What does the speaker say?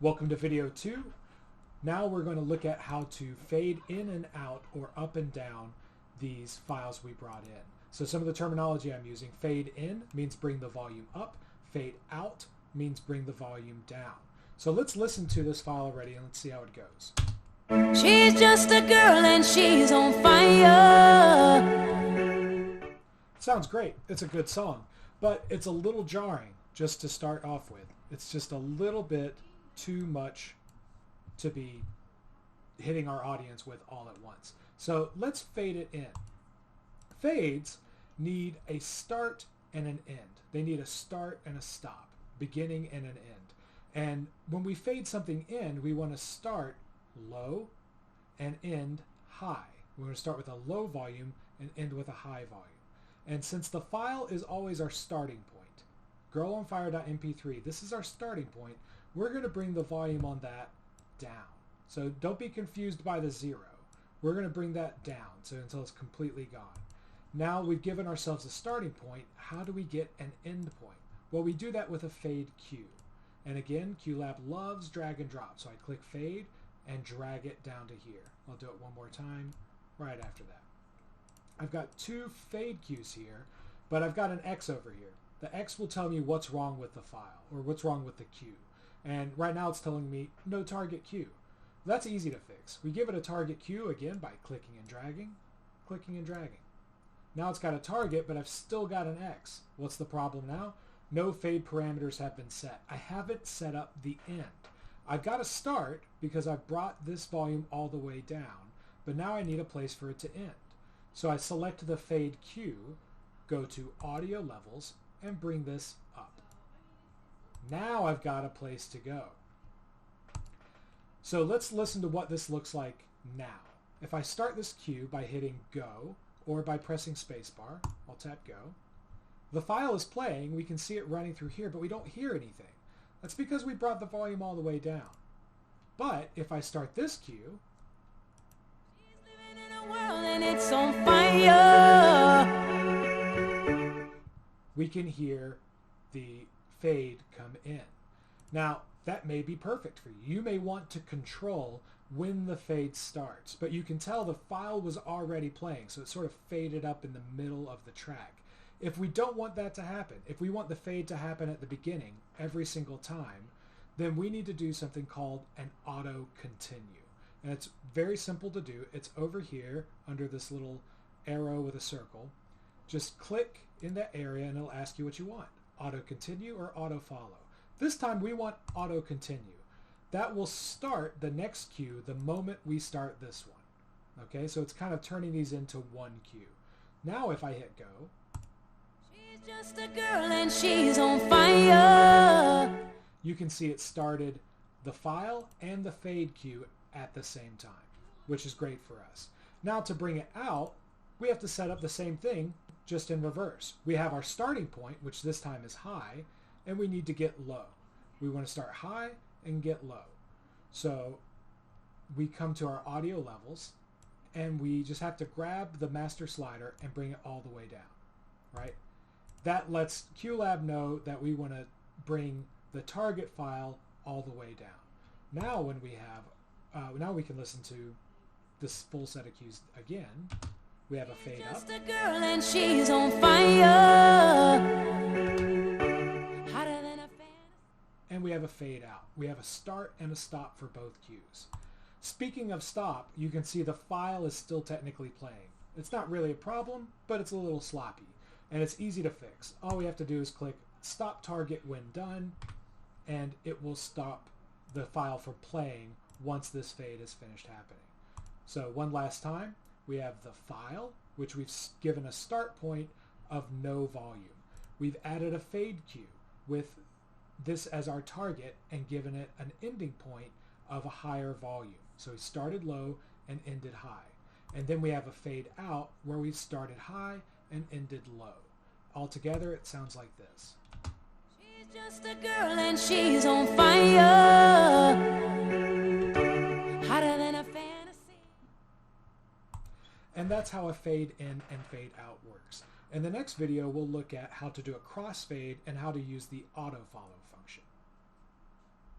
Welcome to video 2. Now we're going to look at how to fade in and out or up and down these files we brought in. So some of the terminology I'm using: fade in means bring the volume up, fade out means bring the volume down. So let's listen to this file already and let's see how it goes. She's just a girl and she's on fire. Sounds great. It's a good song, but it's a little jarring just to start off with. It's just a little bit too much to be hitting our audience with all at once. So let's fade it in. Fades need a start and an end. They need a start and a stop, beginning and an end. And when we fade something in, we want to start low and end high. We're going to start with a low volume and end with a high volume. And since the file is always our starting point, girlonfire.mp3, this is our starting point, we're going to bring the volume on that down. So don't be confused by the 0. We're going to bring that down until it's completely gone. Now we've given ourselves a starting point. How do we get an end point? Well, we do that with a fade cue. And again, Qlab loves drag and drop. So I click fade and drag it down to here. I'll do it one more time right after that. I've got 2 fade cues here, but I've got an X over here. The X will tell me what's wrong with the file or what's wrong with the cue. And right now it's telling me no target cue. That's easy to fix. We give it a target cue again by clicking and dragging, clicking and dragging. Now it's got a target, but I've still got an X. What's the problem now? No fade parameters have been set. I haven't set up the end. I've got a start because I've brought this volume all the way down, but now I need a place for it to end. So I select the fade cue, go to audio levels, and bring this up. Now I've got a place to go. So let's listen to what this looks like now. If I start this cue by hitting go or by pressing spacebar, I'll tap go. The file is playing, we can see it running through here, but we don't hear anything. That's because we brought the volume all the way down. But if I start this cue, She's living in a world and it's on fire. we can hear the fade come in. Now, that may be perfect for you. You may want to control when the fade starts, but you can tell the file was already playing, so it sort of faded up in the middle of the track. If we don't want that to happen, if we want the fade to happen at the beginning every single time, then we need to do something called an auto continue. And it's very simple to do. It's over here under this little arrow with a circle. Just click in that area and it'll ask you what you want. Auto continue or auto follow. This time we want auto continue. That will start the next cue the moment we start this one. Okay, so it's kind of turning these into one cue. Now if I hit go, She's just a girl and she's on fire. you can see it started the file and the fade cue at the same time, which is great for us. Now to bring it out, we have to set up the same thing, just in reverse. We have our starting point, which this time is high, and we need to get low. We want to start high and get low. So we come to our audio levels, and we just have to grab the master slider and bring it all the way down, right? That lets Qlab know that we want to bring the target file all the way down. Now when we have, now we can listen to this full set of cues again. We have a fade up. Just a girl and she's on fire. Hotter than a fan. And we have a fade out. We have a start and a stop for both cues. Speaking of stop, you can see the file is still technically playing. It's not really a problem, but it's a little sloppy. And it's easy to fix. All we have to do is click stop target when done, and it will stop the file from playing once this fade is finished happening. So one last time, we have the file, which we've given a start point of no volume. We've added a fade cue with this as our target and given it an ending point of a higher volume. So we started low and ended high. And then we have a fade out where we started high and ended low. Altogether, it sounds like this. She's just a girl and she's on fire. Hotter than a fantasy. And that's how a fade in and fade out works. In the next video, we'll look at how to do a crossfade and how to use the auto follow function.